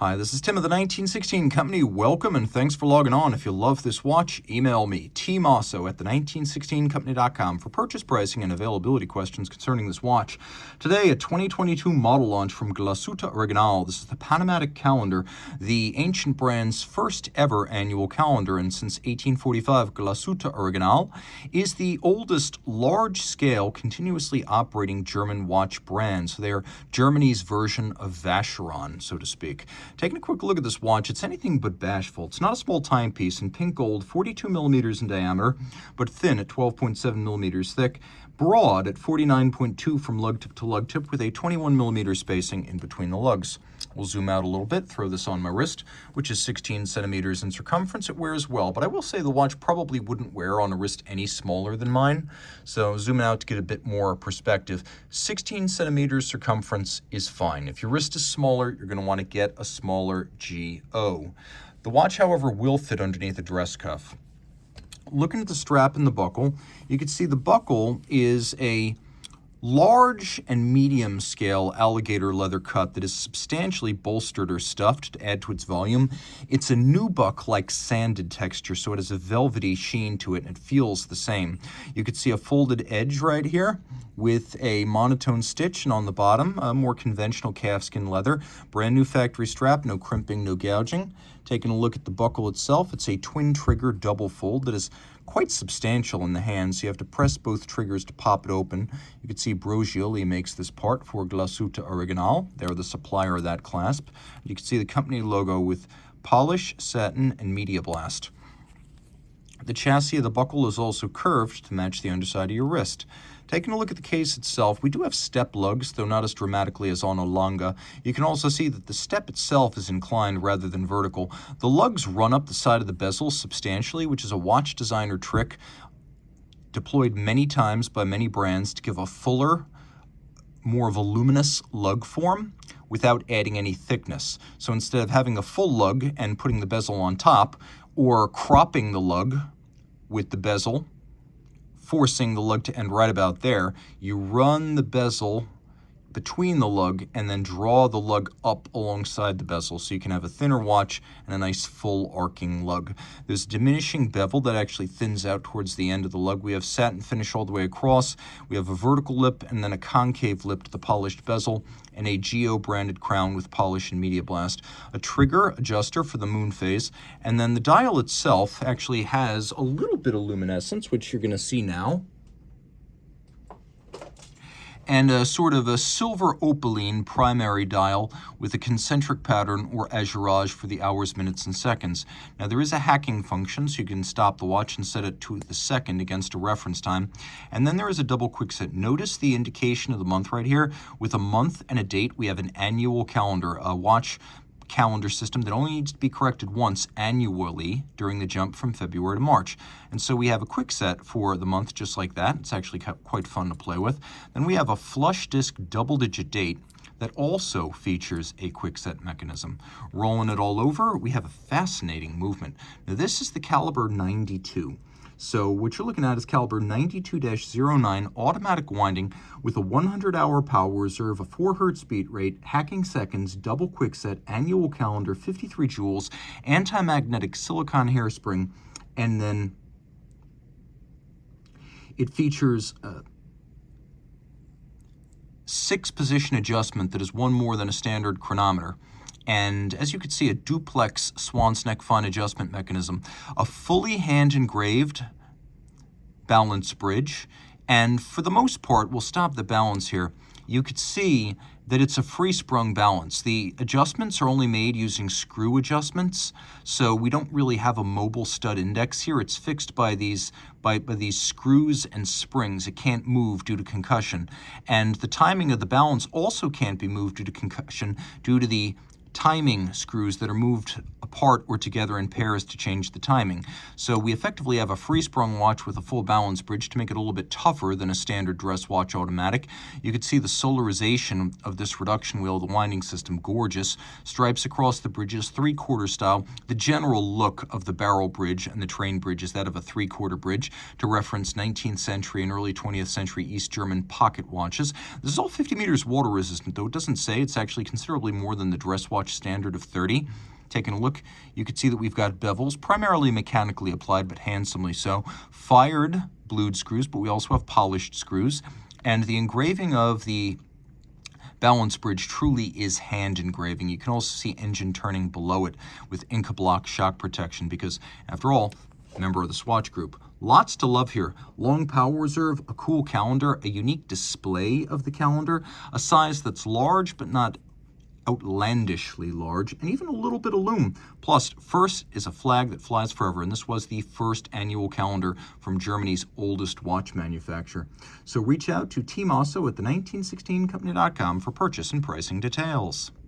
Hi, this is Tim of the 1916 Company. Welcome and thanks for logging on. If you love this watch, email me, Team Mosso at the1916company.com for purchase pricing and availability questions concerning this watch. Today, a 2022 model launch from Glashutte Original. This is the PanoMaticCalendar, the ancient brand's first ever annual calendar, and since 1845, Glashutte Original is the oldest large-scale, continuously operating German watch brand. So they are Germany's version of Vacheron, so to speak. Taking a quick look at this watch, it's anything but bashful. It's not a small timepiece in pink gold, 42 millimeters in diameter, but thin at 12.7 millimeters thick, broad at 49.2 from lug tip to lug tip with a 21 millimeter spacing in between the lugs. We'll zoom out a little bit, throw this on my wrist, which is 16 centimeters in circumference. It wears well, but I will say the watch probably wouldn't wear on a wrist any smaller than mine. So zooming out to get a bit more perspective, 16 centimeters circumference is fine. If your wrist is smaller, you're going to want to get a smaller GO. The watch, however, will fit underneath a dress cuff. Looking at the strap and the buckle, you can see the buckle is a large and medium scale alligator leather cut that is substantially bolstered or stuffed to add to its volume. It's a nubuck-like sanded texture, so it has a velvety sheen to it and it feels the same. You can see a folded edge right here with a monotone stitch, and on the bottom, a more conventional calfskin leather. Brand new factory strap, no crimping, no gouging. Taking a look at the buckle itself, it's a twin trigger double fold that is quite substantial in the hands. You have to press both triggers to pop it open. You can see Brogioli makes this part for Glashutte Original. They're the supplier of that clasp. You can see the company logo with polish, satin, and media blast. The chassis of the buckle is also curved to match the underside of your wrist. Taking a look at the case itself, we do have step lugs, though not as dramatically as on a Langa. You can also see that the step itself is inclined rather than vertical. The lugs run up the side of the bezel substantially, which is a watch designer trick deployed many times by many brands to give a fuller, more voluminous lug form without adding any thickness. So instead of having a full lug and putting the bezel on top, or cropping the lug with the bezel, forcing the lug to end right about there, you run the bezel between the lug and then draw the lug up alongside the bezel so you can have a thinner watch and a nice full arcing lug. There's a diminishing bevel that actually thins out towards the end of the lug. We have satin finish all the way across. We have a vertical lip and then a concave lip to the polished bezel, and a Geo branded crown with polish and media blast. A trigger adjuster for the moon phase, and then the dial itself actually has a little bit of luminescence, which you're going to see now, and a sort of a silver opaline primary dial with a concentric pattern or azurage for the hours, minutes, and seconds. Now there is a hacking function, so you can stop the watch and set it to the second against a reference time. And then there is a double quick set. Notice the indication of the month right here. With a month and a date, we have an annual calendar, a watch calendar system that only needs to be corrected once annually during the jump from February to March. And so we have a quick set for the month just like that. It's actually quite fun to play with. Then we have a flush disc double-digit date that also features a quick set mechanism. Rolling it all over, we have a fascinating movement. Now this is the caliber 92. So what you're looking at is caliber 92-09 automatic winding with a 100-hour power reserve, a 4 Hz beat rate, hacking seconds, double quickset, annual calendar, 53 joules, anti-magnetic silicone hairspring, and then it features a 6-position adjustment that is one more than a standard chronometer. And as you can see, a duplex swan's neck fine adjustment mechanism, a fully hand-engraved balance bridge, and for the most part, we'll stop the balance here. You could see that it's a free-sprung balance. The adjustments are only made using screw adjustments, so we don't really have a mobile stud index here. It's fixed by these screws and springs. It can't move due to concussion. And the timing of the balance also can't be moved due to concussion due to the timing screws that are moved apart or together in pairs to change the timing. So we effectively have a free-sprung watch with a full balance bridge to make it a little bit tougher than a standard dress watch automatic. You can see the solarization of this reduction wheel, the winding system, gorgeous. Stripes across the bridges, 3/4 style. The general look of the barrel bridge and the train bridge is that of a 3/4 bridge, to reference 19th century and early 20th century East German pocket watches. This is all 50 meters water resistant, though it doesn't say. It's actually considerably more than the dress watch standard of 30. Taking a look, you can see that we've got bevels, primarily mechanically applied, but handsomely so. Fired blued screws, but we also have polished screws. And the engraving of the balance bridge truly is hand engraving. You can also see engine turning below it with Inca block shock protection because, after all, member of the Swatch Group. Lots to love here. Long power reserve, a cool calendar, a unique display of the calendar, a size that's large but not outlandishly large, and even a little bit of loom. Plus, first is a flag that flies forever, and this was the first annual calendar from Germany's oldest watch manufacturer. So reach out to Team Mosso at the 1916company.com for purchase and pricing details.